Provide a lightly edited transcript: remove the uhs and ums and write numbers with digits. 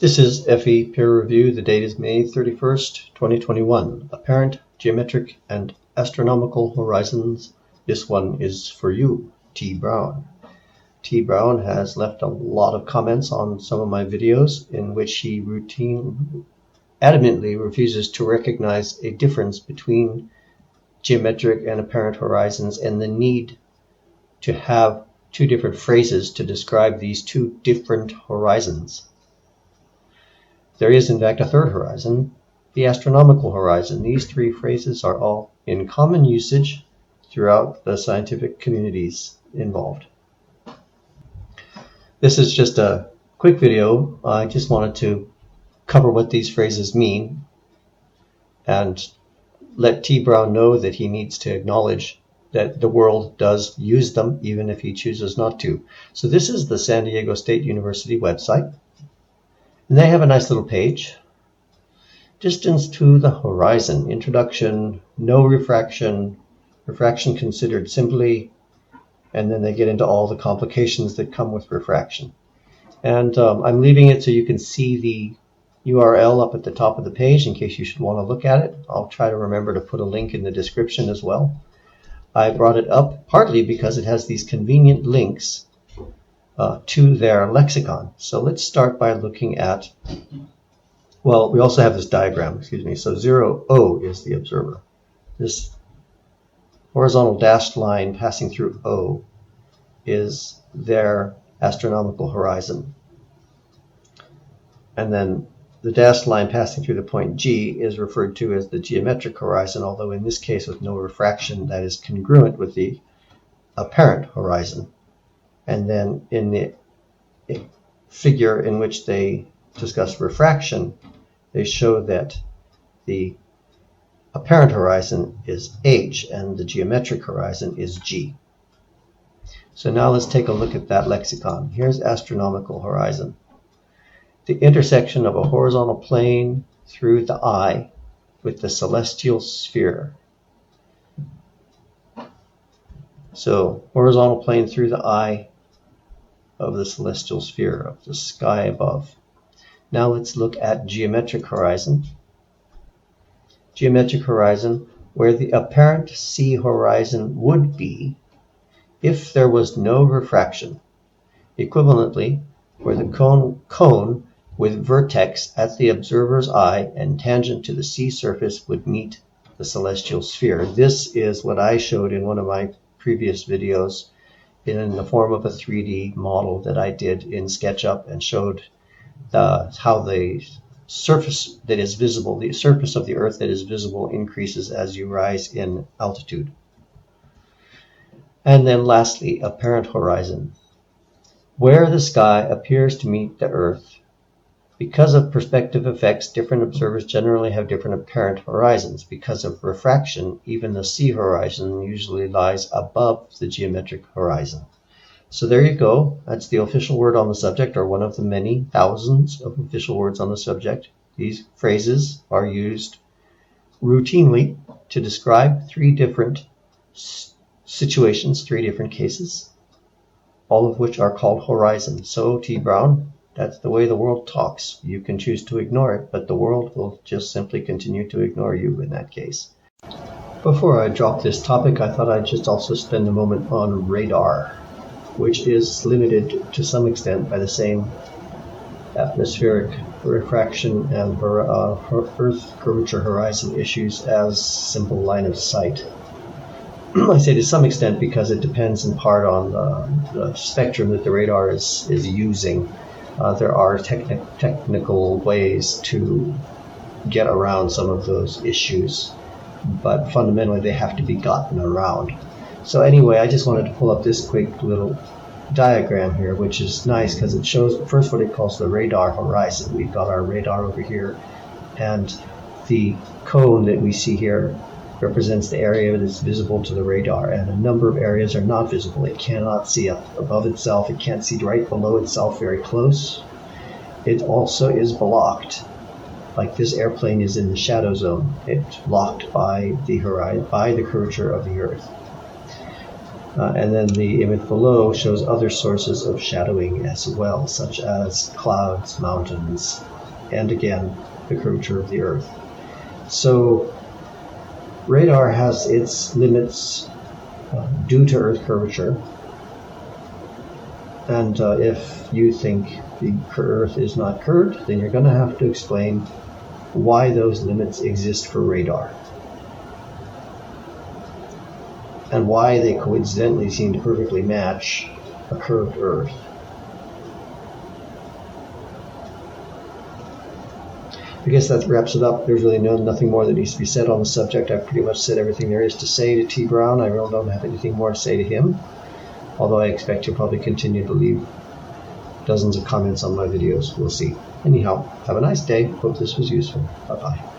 This is FE Peer Review. The date is May 31st, 2021. Apparent, Geometric, and Astronomical Horizons. This one is for you, T. Brown. T. Brown has left a lot of comments on some of my videos in which he adamantly refuses to recognize a difference between geometric and apparent horizons and the need to have two different phrases to describe these two different horizons. There is, in fact, a third horizon, the astronomical horizon. These three phrases are all in common usage throughout the scientific communities involved. This is just a quick video. I just wanted to cover what these phrases mean and let T. Brown know that he needs to acknowledge that the world does use them, even if he chooses not to. So this is the San Diego State University website. And they have a nice little page. Distance to the horizon, introduction, no refraction, refraction considered simply, and then they get into all the complications that come with refraction. And I'm leaving it so you can see the URL up at the top of the page in case you should want to look at it. I'll try to remember to put a link in the description as well. I brought it up partly because it has these convenient links to their lexicon. So let's start by looking at, well, we also have this diagram, So 0, is the observer. This horizontal dashed line passing through O is their astronomical horizon. And then the dashed line passing through the point G is referred to as the geometric horizon, although in this case with no refraction, that is congruent with the apparent horizon. And then in the figure in which they discuss refraction, they show that the apparent horizon is H and the geometric horizon is G. So now let's take a look at that lexicon. Here's astronomical horizon. The intersection of a horizontal plane through the eye with the celestial sphere. So horizontal plane through the eye of the celestial sphere, of the sky above. Now let's look at geometric horizon. Geometric horizon, where the apparent sea horizon would be if there was no refraction. Equivalently, where the cone with vertex at the observer's eye and tangent to the sea surface would meet the celestial sphere. This is what I showed in one of my previous videos in the form of a 3D model that I did in SketchUp and showed how the surface that is visible, the surface of the Earth that is visible, increases as you rise in altitude. And then lastly, apparent horizon, where the sky appears to meet the Earth. Because of perspective effects, different observers generally have different apparent horizons. Because of refraction, even the sea horizon usually lies above the geometric horizon. So there you go. That's the official word on the subject, or one of the many thousands of official words on the subject. These phrases are used routinely to describe three different situations, three different cases, all of which are called horizons. So, T. Brown, that's the way the world talks. You can choose to ignore it, but the world will just simply continue to ignore you in that case. Before I drop this topic, I thought I'd just also spend a moment on radar, which is limited to some extent by the same atmospheric refraction and Earth curvature horizon issues as simple line of sight. I say to some extent because it depends in part on the spectrum that the radar is using. There are technical ways to get around some of those issues, but fundamentally they have to be gotten around. So anyway, I just wanted to pull up this quick little diagram here, which is nice because it shows first what it calls the radar horizon. We've got our radar over here, and the cone that we see here represents the area that's visible to the radar, and a number of areas are not visible. It cannot see up above itself. It can't see right below itself very close. It also is blocked. Like this airplane is in the shadow zone. It's blocked by the horizon, by the curvature of the Earth. And then the image below shows other sources of shadowing as well, such as clouds, mountains, and again, the curvature of the Earth. So radar has its limits due to Earth curvature. And if you think the Earth is not curved, then you're going to have to explain why those limits exist for radar. And why they coincidentally seem to perfectly match a curved Earth. I guess that wraps it up. There's really nothing more that needs to be said on the subject. I've pretty much said everything there is to say to T. Brown. I really don't have anything more to say to him, although I expect he'll probably continue to leave dozens of comments on my videos. We'll see. Anyhow, have a nice day. Hope this was useful. Bye-bye.